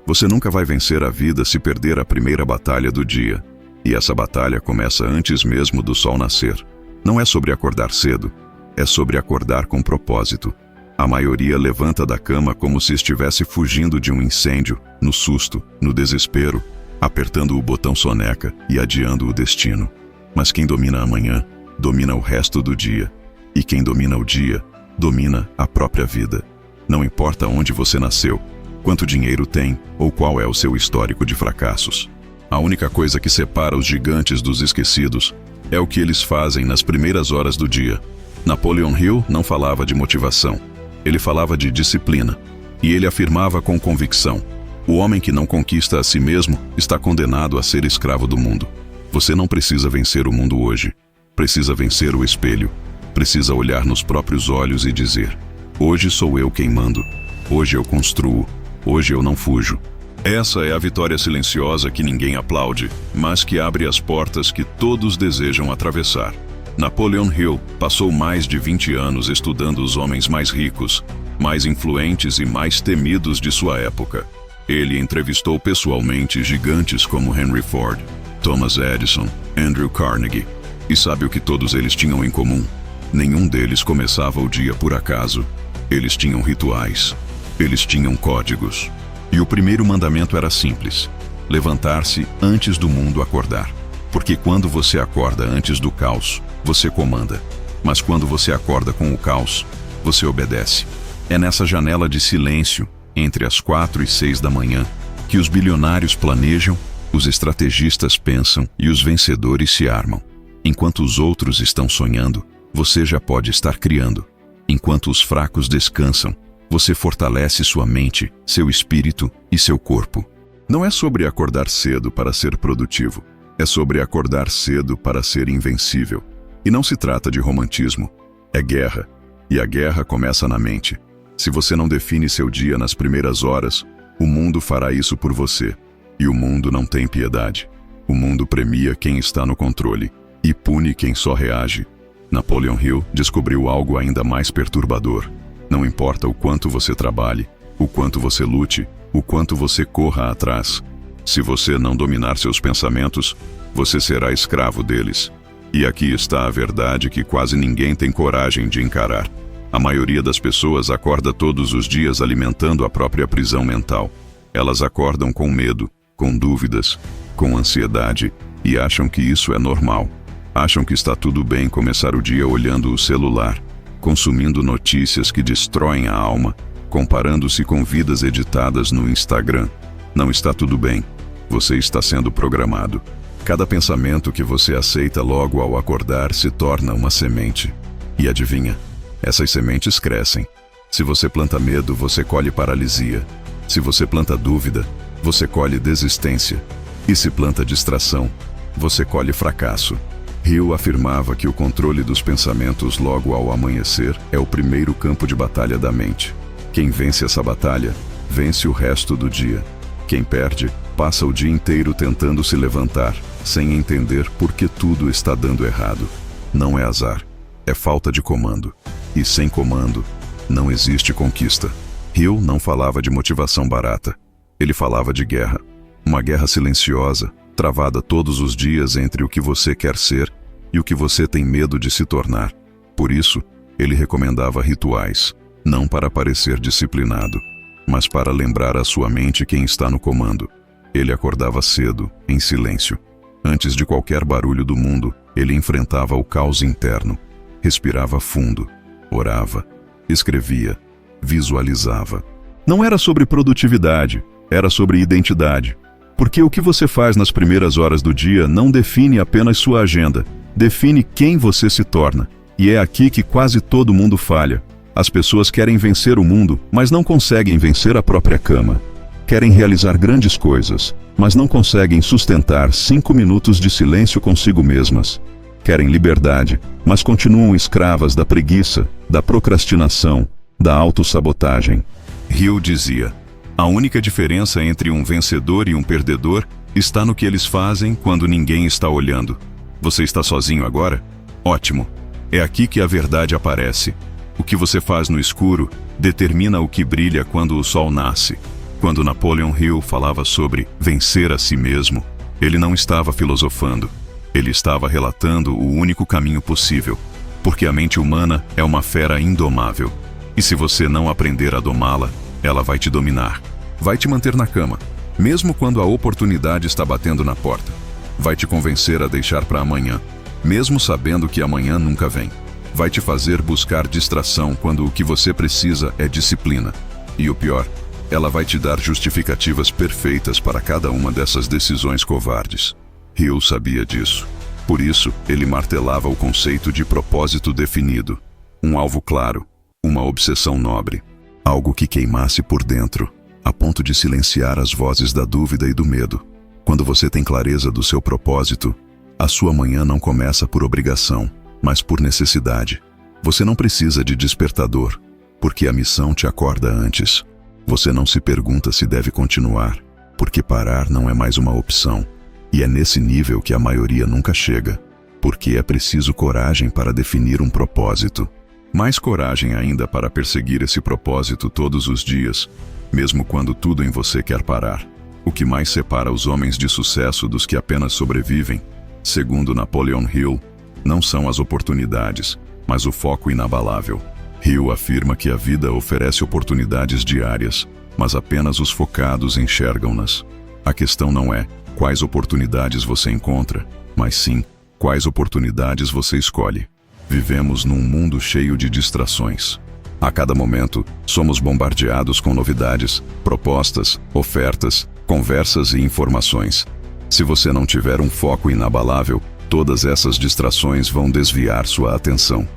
Você nunca vai vencer a vida se perder a primeira batalha do dia. E essa batalha começa antes mesmo do sol nascer. Não é sobre acordar cedo, é sobre acordar com propósito. A maioria levanta da cama como se estivesse fugindo de um incêndio, no susto, no desespero, apertando o botão soneca e adiando o destino. Mas quem domina a manhã, domina o resto do dia. E quem domina o dia, domina a própria vida. Não importa onde você nasceu, quanto dinheiro tem ou qual é o seu histórico de fracassos. A única coisa que separa os gigantes dos esquecidos é o que eles fazem nas primeiras horas do dia. Napoleon Hill não falava de motivação, ele falava de disciplina. E ele afirmava com convicção: o homem que não conquista a si mesmo está condenado a ser escravo do mundo. Você não precisa vencer o mundo hoje, precisa vencer o espelho. Precisa olhar nos próprios olhos e dizer: hoje sou eu quem mando, hoje eu construo, hoje eu não fujo. Essa é a vitória silenciosa que ninguém aplaude, mas que abre as portas que todos desejam atravessar. Napoleon Hill passou mais de 20 anos estudando os homens mais ricos, mais influentes e mais temidos de sua época. Ele entrevistou pessoalmente gigantes como Henry Ford, Thomas Edison, Andrew Carnegie. E sabe o que todos eles tinham em comum? Nenhum deles começava o dia por acaso. Eles tinham rituais. Eles tinham códigos. E o primeiro mandamento era simples: levantar-se antes do mundo acordar. Porque quando você acorda antes do caos, você comanda. Mas quando você acorda com o caos, você obedece. É nessa janela de silêncio, entre as 4 e 6 da manhã, que os bilionários planejam, os estrategistas pensam e os vencedores se armam. Enquanto os outros estão sonhando, você já pode estar criando. Enquanto os fracos descansam, você fortalece sua mente, seu espírito e seu corpo. Não é sobre acordar cedo para ser produtivo. É sobre acordar cedo para ser invencível. E não se trata de romantismo. É guerra. E a guerra começa na mente. Se você não define seu dia nas primeiras horas, o mundo fará isso por você. E o mundo não tem piedade. O mundo premia quem está no controle e pune quem só reage. Napoleon Hill descobriu algo ainda mais perturbador. Não importa o quanto você trabalhe, o quanto você lute, o quanto você corra atrás. Se você não dominar seus pensamentos, você será escravo deles. E aqui está a verdade que quase ninguém tem coragem de encarar. A maioria das pessoas acorda todos os dias alimentando a própria prisão mental. Elas acordam com medo, com dúvidas, com ansiedade e acham que isso é normal. Acham que está tudo bem começar o dia olhando o celular, consumindo notícias que destroem a alma, comparando-se com vidas editadas no Instagram. Não está tudo bem. Você está sendo programado. Cada pensamento que você aceita logo ao acordar se torna uma semente. E adivinha? Essas sementes crescem. Se você planta medo, você colhe paralisia. Se você planta dúvida, você colhe desistência. E se planta distração, você colhe fracasso. Hill afirmava que o controle dos pensamentos logo ao amanhecer é o primeiro campo de batalha da mente. Quem vence essa batalha, vence o resto do dia. Quem perde, passa o dia inteiro tentando se levantar, sem entender por que tudo está dando errado. Não é azar, é falta de comando. E sem comando, não existe conquista. Hill não falava de motivação barata. Ele falava de guerra. Uma guerra silenciosa, travada todos os dias entre o que você quer ser e o que você tem medo de se tornar. Por isso, ele recomendava rituais, não para parecer disciplinado, mas para lembrar à sua mente quem está no comando. Ele acordava cedo, em silêncio. Antes de qualquer barulho do mundo, ele enfrentava o caos interno. Respirava fundo, orava, escrevia, visualizava. Não era sobre produtividade, era sobre identidade. Porque o que você faz nas primeiras horas do dia não define apenas sua agenda, define quem você se torna. E é aqui que quase todo mundo falha. As pessoas querem vencer o mundo, mas não conseguem vencer a própria cama. Querem realizar grandes coisas, mas não conseguem sustentar 5 minutos de silêncio consigo mesmas. Querem liberdade, mas continuam escravas da preguiça, da procrastinação, da autossabotagem. Hill dizia: a única diferença entre um vencedor e um perdedor está no que eles fazem quando ninguém está olhando. Você está sozinho agora? Ótimo. É aqui que a verdade aparece. O que você faz no escuro determina o que brilha quando o sol nasce. Quando Napoleon Hill falava sobre vencer a si mesmo, ele não estava filosofando. Ele estava relatando o único caminho possível, porque a mente humana é uma fera indomável. E se você não aprender a domá-la, ela vai te dominar. Vai te manter na cama, mesmo quando a oportunidade está batendo na porta. Vai te convencer a deixar para amanhã, mesmo sabendo que amanhã nunca vem. Vai te fazer buscar distração quando o que você precisa é disciplina. E o pior, ela vai te dar justificativas perfeitas para cada uma dessas decisões covardes. Hill sabia disso. Por isso, ele martelava o conceito de propósito definido. Um alvo claro, uma obsessão nobre. Algo que queimasse por dentro, a ponto de silenciar as vozes da dúvida e do medo. Quando você tem clareza do seu propósito, a sua manhã não começa por obrigação, mas por necessidade. Você não precisa de despertador, porque a missão te acorda antes. Você não se pergunta se deve continuar, porque parar não é mais uma opção. E é nesse nível que a maioria nunca chega, porque é preciso coragem para definir um propósito. Mais coragem ainda para perseguir esse propósito todos os dias, mesmo quando tudo em você quer parar. O que mais separa os homens de sucesso dos que apenas sobrevivem, segundo Napoleon Hill, não são as oportunidades, mas o foco inabalável. Hill afirma que a vida oferece oportunidades diárias, mas apenas os focados enxergam-nas. A questão não é quais oportunidades você encontra, mas sim quais oportunidades você escolhe. Vivemos num mundo cheio de distrações. A cada momento, somos bombardeados com novidades, propostas, ofertas, conversas e informações. Se você não tiver um foco inabalável, todas essas distrações vão desviar sua atenção.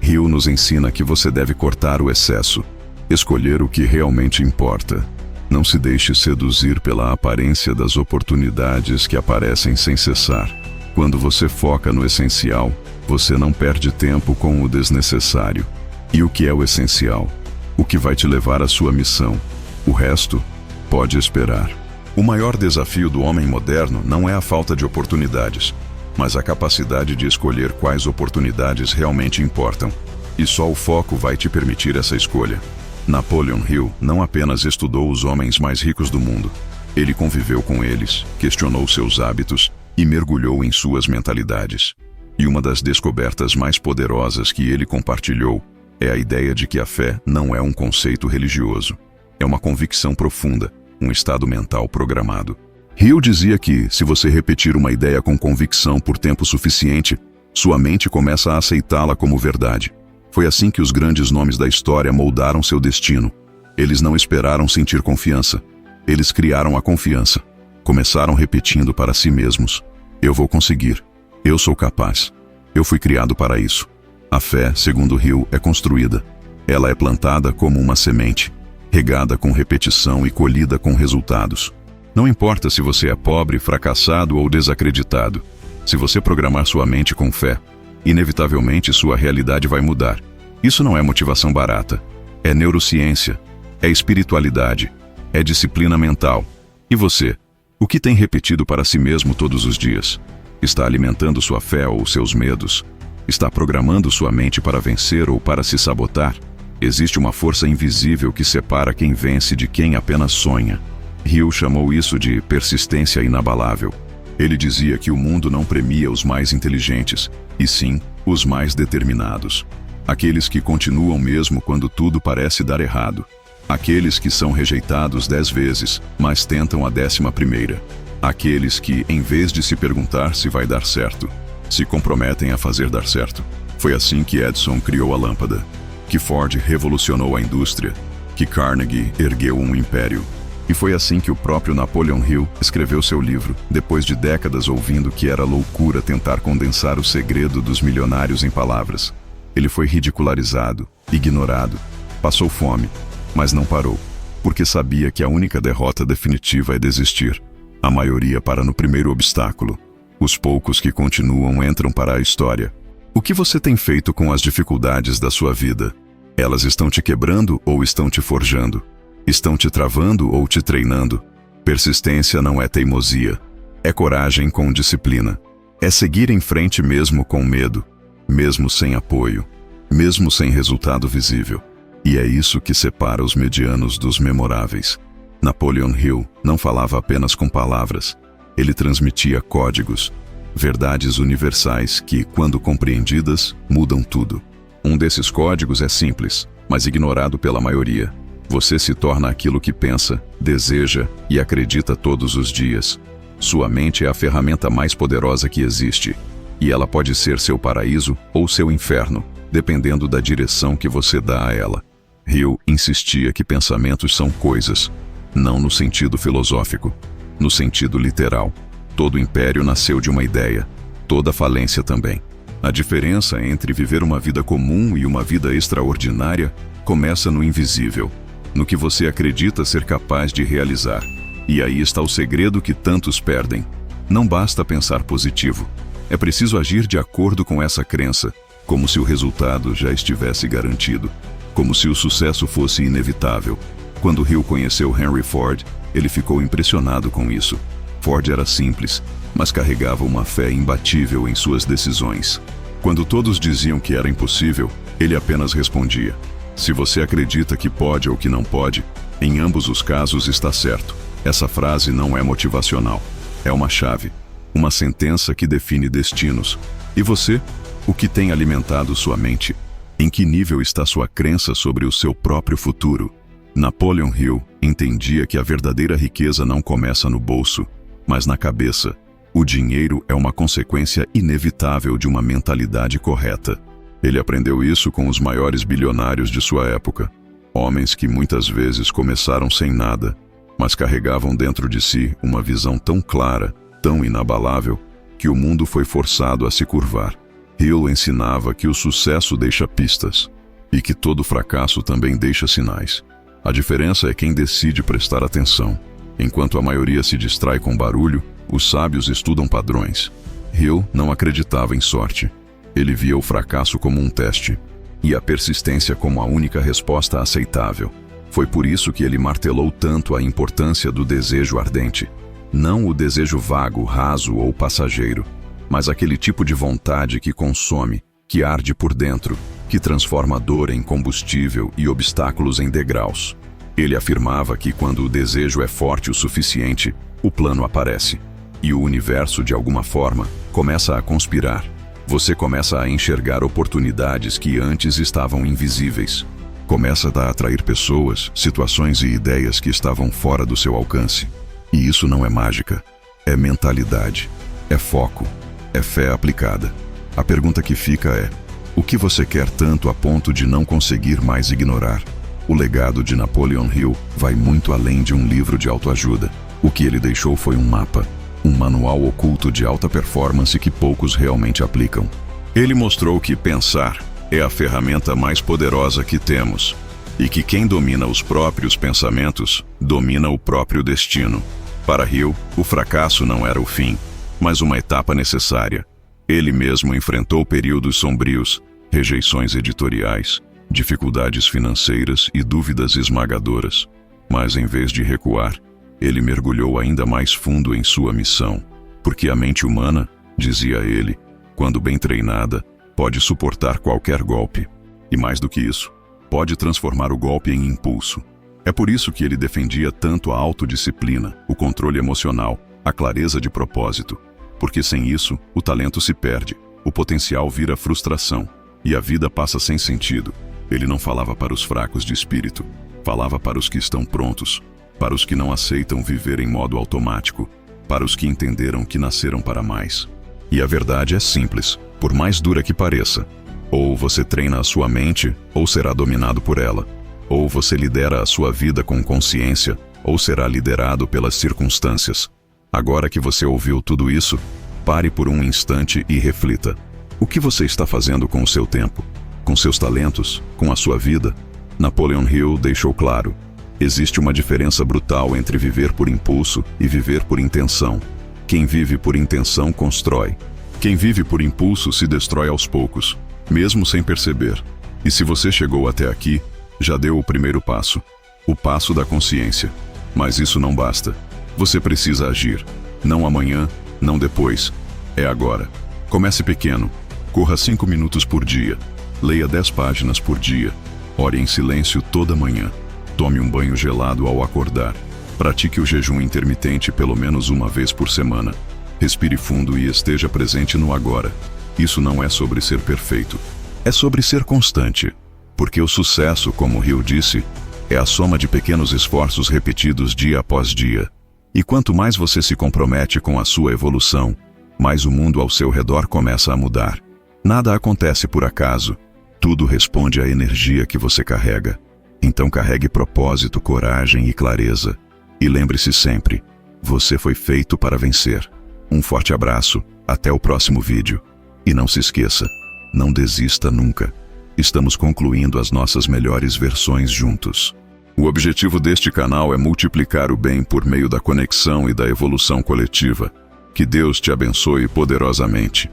Hill nos ensina que você deve cortar o excesso, escolher o que realmente importa. Não se deixe seduzir pela aparência das oportunidades que aparecem sem cessar. Quando você foca no essencial, você não perde tempo com o desnecessário. E o que é o essencial? O que vai te levar à sua missão. O resto pode esperar. O maior desafio do homem moderno não é a falta de oportunidades, mas a capacidade de escolher quais oportunidades realmente importam. E só o foco vai te permitir essa escolha. Napoleon Hill não apenas estudou os homens mais ricos do mundo. Ele conviveu com eles, questionou seus hábitos e mergulhou em suas mentalidades. E uma das descobertas mais poderosas que ele compartilhou é a ideia de que a fé não é um conceito religioso. É uma convicção profunda, um estado mental programado. Hill dizia que, se você repetir uma ideia com convicção por tempo suficiente, sua mente começa a aceitá-la como verdade. Foi assim que os grandes nomes da história moldaram seu destino. Eles não esperaram sentir confiança. Eles criaram a confiança. Começaram repetindo para si mesmos: eu vou conseguir. Eu sou capaz. Eu fui criado para isso. A fé, segundo Hill, é construída. Ela é plantada como uma semente, regada com repetição e colhida com resultados. Não importa se você é pobre, fracassado ou desacreditado. Se você programar sua mente com fé, inevitavelmente sua realidade vai mudar. Isso não é motivação barata. É neurociência, é espiritualidade, é disciplina mental. E você? O que tem repetido para si mesmo todos os dias? Está alimentando sua fé ou seus medos? Está programando sua mente para vencer ou para se sabotar? Existe uma força invisível que separa quem vence de quem apenas sonha. Hill chamou isso de persistência inabalável. Ele dizia que o mundo não premia os mais inteligentes, e sim os mais determinados. Aqueles que continuam mesmo quando tudo parece dar errado. Aqueles que são rejeitados 10 vezes, mas tentam a 11ª. Aqueles que, em vez de se perguntar se vai dar certo, se comprometem a fazer dar certo. Foi assim que Edison criou a lâmpada, que Ford revolucionou a indústria, que Carnegie ergueu um império. E foi assim que o próprio Napoleon Hill escreveu seu livro, depois de décadas ouvindo que era loucura tentar condensar o segredo dos milionários em palavras. Ele foi ridicularizado, ignorado, passou fome, mas não parou, porque sabia que a única derrota definitiva é desistir. A maioria para no primeiro obstáculo. Os poucos que continuam entram para a história. O que você tem feito com as dificuldades da sua vida? Elas estão te quebrando ou estão te forjando? Estão te travando ou te treinando? Persistência não é teimosia. É coragem com disciplina. É seguir em frente mesmo com medo, mesmo sem apoio, mesmo sem resultado visível. E é isso que separa os medianos dos memoráveis. Napoleon Hill não falava apenas com palavras. Ele transmitia códigos, verdades universais que, quando compreendidas, mudam tudo. Um desses códigos é simples, mas ignorado pela maioria. Você se torna aquilo que pensa, deseja e acredita todos os dias. Sua mente é a ferramenta mais poderosa que existe, e ela pode ser seu paraíso ou seu inferno, dependendo da direção que você dá a ela. Hill insistia que pensamentos são coisas, não no sentido filosófico, no sentido literal. Todo império nasceu de uma ideia, toda falência também. A diferença entre viver uma vida comum e uma vida extraordinária começa no invisível, no que você acredita ser capaz de realizar. E aí está o segredo que tantos perdem. Não basta pensar positivo. É preciso agir de acordo com essa crença, como se o resultado já estivesse garantido, como se o sucesso fosse inevitável. Quando Hill conheceu Henry Ford, ele ficou impressionado com isso. Ford era simples, mas carregava uma fé imbatível em suas decisões. Quando todos diziam que era impossível, ele apenas respondia: se você acredita que pode ou que não pode, em ambos os casos está certo. Essa frase não é motivacional. É uma chave, uma sentença que define destinos. E você? O que tem alimentado sua mente? Em que nível está sua crença sobre o seu próprio futuro? Napoleon Hill entendia que a verdadeira riqueza não começa no bolso, mas na cabeça. O dinheiro é uma consequência inevitável de uma mentalidade correta. Ele aprendeu isso com os maiores bilionários de sua época. Homens que muitas vezes começaram sem nada, mas carregavam dentro de si uma visão tão clara, tão inabalável, que o mundo foi forçado a se curvar. Hill ensinava que o sucesso deixa pistas, e que todo fracasso também deixa sinais. A diferença é quem decide prestar atenção. Enquanto a maioria se distrai com barulho, os sábios estudam padrões. Hill não acreditava em sorte. Ele via o fracasso como um teste, e a persistência como a única resposta aceitável. Foi por isso que ele martelou tanto a importância do desejo ardente. Não o desejo vago, raso ou passageiro, mas aquele tipo de vontade que consome, que arde por dentro, que transforma dor em combustível e obstáculos em degraus. Ele afirmava que quando o desejo é forte o suficiente, o plano aparece. E o universo, de alguma forma, começa a conspirar. Você começa a enxergar oportunidades que antes estavam invisíveis. Começa a atrair pessoas, situações e ideias que estavam fora do seu alcance. E isso não é mágica, é mentalidade, é foco, é fé aplicada. A pergunta que fica é: o que você quer tanto a ponto de não conseguir mais ignorar? O legado de Napoleon Hill vai muito além de um livro de autoajuda. O que ele deixou foi um mapa, um manual oculto de alta performance que poucos realmente aplicam. Ele mostrou que pensar é a ferramenta mais poderosa que temos, e que quem domina os próprios pensamentos, domina o próprio destino. Para Hill, o fracasso não era o fim, mas uma etapa necessária. Ele mesmo enfrentou períodos sombrios, rejeições editoriais, dificuldades financeiras e dúvidas esmagadoras. Mas em vez de recuar, ele mergulhou ainda mais fundo em sua missão. Porque a mente humana, dizia ele, quando bem treinada, pode suportar qualquer golpe. E mais do que isso, pode transformar o golpe em impulso. É por isso que ele defendia tanto a autodisciplina, o controle emocional, a clareza de propósito. Porque sem isso, o talento se perde, o potencial vira frustração, e a vida passa sem sentido. Ele não falava para os fracos de espírito, falava para os que estão prontos, para os que não aceitam viver em modo automático, para os que entenderam que nasceram para mais. E a verdade é simples, por mais dura que pareça. Ou você treina a sua mente, ou será dominado por ela. Ou você lidera a sua vida com consciência, ou será liderado pelas circunstâncias. Agora que você ouviu tudo isso, pare por um instante e reflita. O que você está fazendo com o seu tempo? Com seus talentos? Com a sua vida? Napoleon Hill deixou claro: existe uma diferença brutal entre viver por impulso e viver por intenção. Quem vive por intenção constrói. Quem vive por impulso se destrói aos poucos, mesmo sem perceber. E se você chegou até aqui, já deu o primeiro passo, o passo da consciência. Mas isso não basta. Você precisa agir. Não amanhã, não depois. É agora. Comece pequeno. Corra 5 minutos por dia. Leia 10 páginas por dia. Ore em silêncio toda manhã. Tome um banho gelado ao acordar. Pratique o jejum intermitente pelo menos uma vez por semana. Respire fundo e esteja presente no agora. Isso não é sobre ser perfeito. É sobre ser constante. Porque o sucesso, como Hill disse, é a soma de pequenos esforços repetidos dia após dia. E quanto mais você se compromete com a sua evolução, mais o mundo ao seu redor começa a mudar. Nada acontece por acaso. Tudo responde à energia que você carrega. Então carregue propósito, coragem e clareza. E lembre-se sempre, você foi feito para vencer. Um forte abraço, até o próximo vídeo. E não se esqueça, não desista nunca. Estamos concluindo as nossas melhores versões juntos. O objetivo deste canal é multiplicar o bem por meio da conexão e da evolução coletiva. Que Deus te abençoe poderosamente.